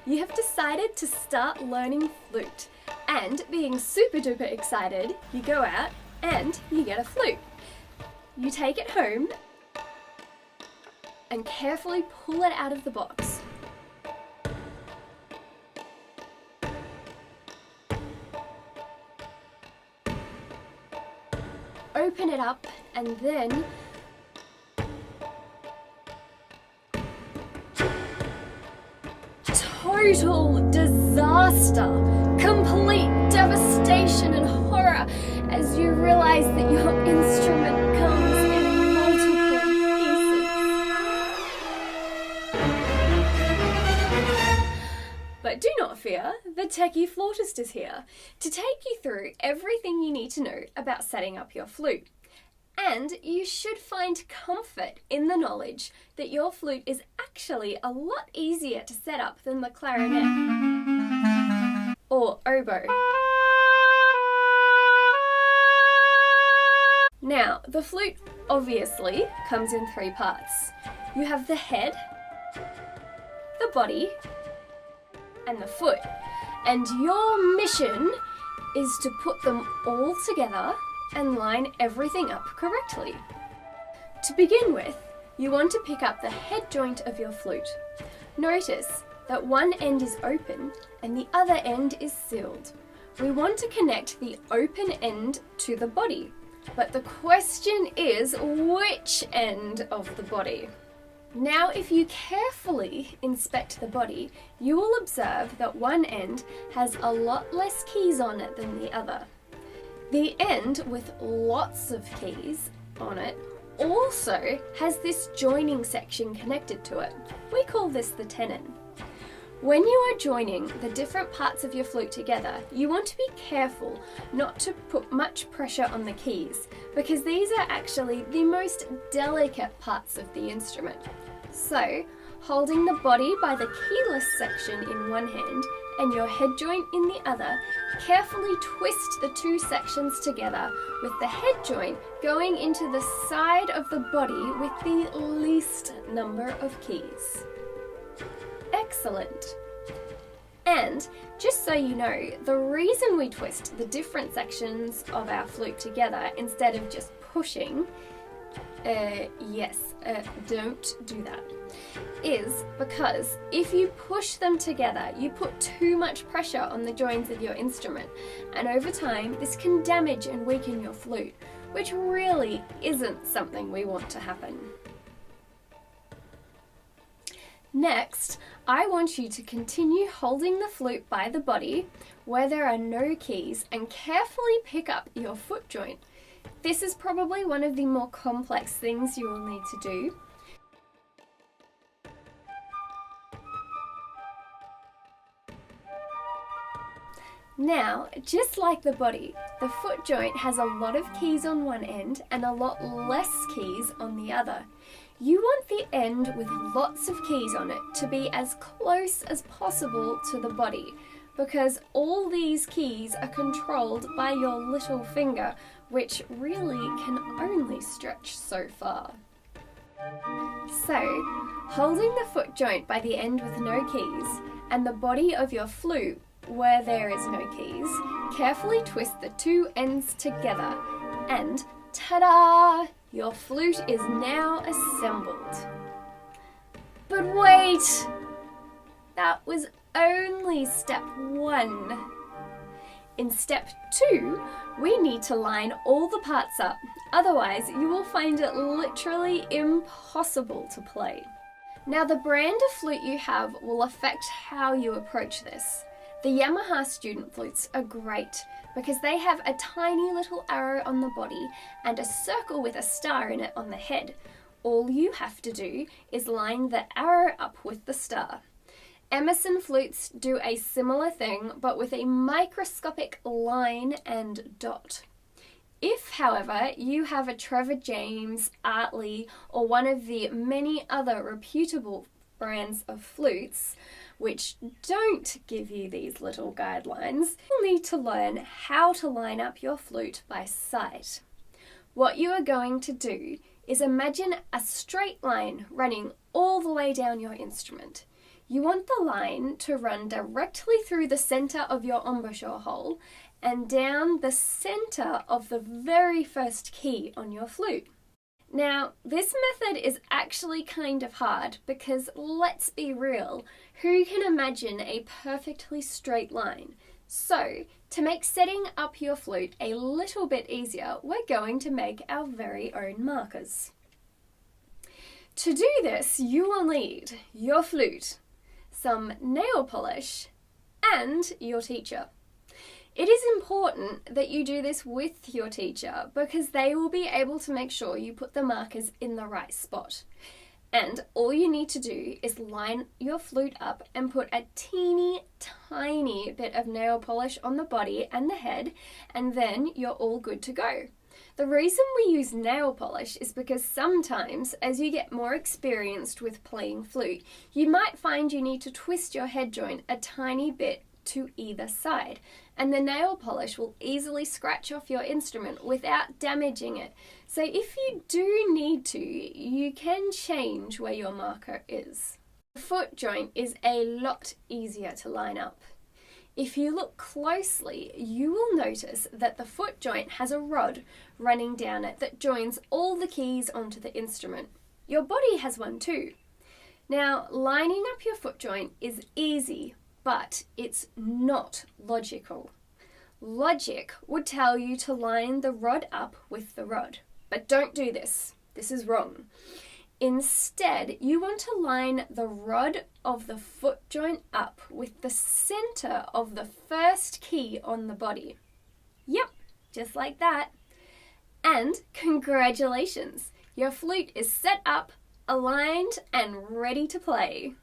you have decided to start learning flute. And being super duper excited, you go out and you get a flute. You take it home and carefully pull it out of the box. Open it up and then total disaster, complete devastation and horror as you realize that your instrument comes in multiple pieces. But do not fear, the techie flautist is here to take you through everything you need to know about setting up your flute. And you should find comfort in the knowledge that your flute is actually a lot easier to set up than the clarinet or oboe. Now, the flute obviously comes in three parts. You have the head, the body, and the foot. And your mission is to put them all together and line everything up correctly. To begin with, you want to pick up the head joint of your flute. Notice that one end is open and the other end is sealed. We want to connect the open end to the body, but the question is which end of the body? Now, if you carefully inspect the body, you will observe that one end has a lot less keys on it than the other. The end with lots of keys on it also has this joining section connected to it. We call this the tenon. When you are joining the different parts of your flute together, you want to be careful not to put much pressure on the keys, because these are actually the most delicate parts of the instrument. So, holding the body by the keyless section in one hand and your head joint in the other, carefully twist the two sections together with the head joint going into the side of the body with the least number of keys. Excellent. And just so you know, the reason we twist the different sections of our flute together instead of just pushing, don't do that, is because if you push them together, you put too much pressure on the joints of your instrument, and over time this can damage and weaken your flute, which really isn't something we want to happen. Next, I want you to continue holding the flute by the body where there are no keys and carefully pick up your foot joint. This is probably one of the more complex things you will need to do. Now, just like the body, the foot joint has a lot of keys on one end and a lot less keys on the other. You want the end with lots of keys on it to be as close as possible to the body, because all these keys are controlled by your little finger, which really can only stretch so far. So, holding the foot joint by the end with no keys and the body of your flute where there is no keys, carefully twist the two ends together and ta-da! Your flute is now assembled. But wait! That was only step 1. In step 2, we need to line all the parts up, otherwise you will find it literally impossible to play. Now, the brand of flute you have will affect how you approach this. The Yamaha student flutes are great because they have a tiny little arrow on the body and a circle with a star in it on the head. All you have to do is line the arrow up with the star. Emerson flutes do a similar thing, but with a microscopic line and dot. If, however, you have a Trevor James, Artley, or one of the many other reputable brands of flutes which don't give you these little guidelines, you'll need to learn how to line up your flute by sight. What you are going to do is imagine a straight line running all the way down your instrument. You want the line to run directly through the center of your embouchure hole and down the center of the very first key on your flute. Now, this method is actually kind of hard because, let's be real, who can imagine a perfectly straight line? So, to make setting up your flute a little bit easier, we're going to make our very own markers. To do this, you will need your flute, some nail polish, and your teacher. It is important that you do this with your teacher because they will be able to make sure you put the markers in the right spot. And all you need to do is line your flute up and put a teeny tiny bit of nail polish on the body and the head, and then you're all good to go. The reason we use nail polish is because sometimes, as you get more experienced with playing flute, you might find you need to twist your head joint a tiny bit to either side, and the nail polish will easily scratch off your instrument without damaging it. So if you do need to, you can change where your marker is. The foot joint is a lot easier to line up. If you look closely, you will notice that the foot joint has a rod running down it that joins all the keys onto the instrument. Your body has one too. Now, lining up your foot joint is easy, but it's not logical. Logic would tell you to line the rod up with the rod, but don't do this. This is wrong. Instead, you want to line the rod of the foot joint up with the center of the first key on the body. Yep, just like that. And congratulations, your flute is set up, aligned, and ready to play.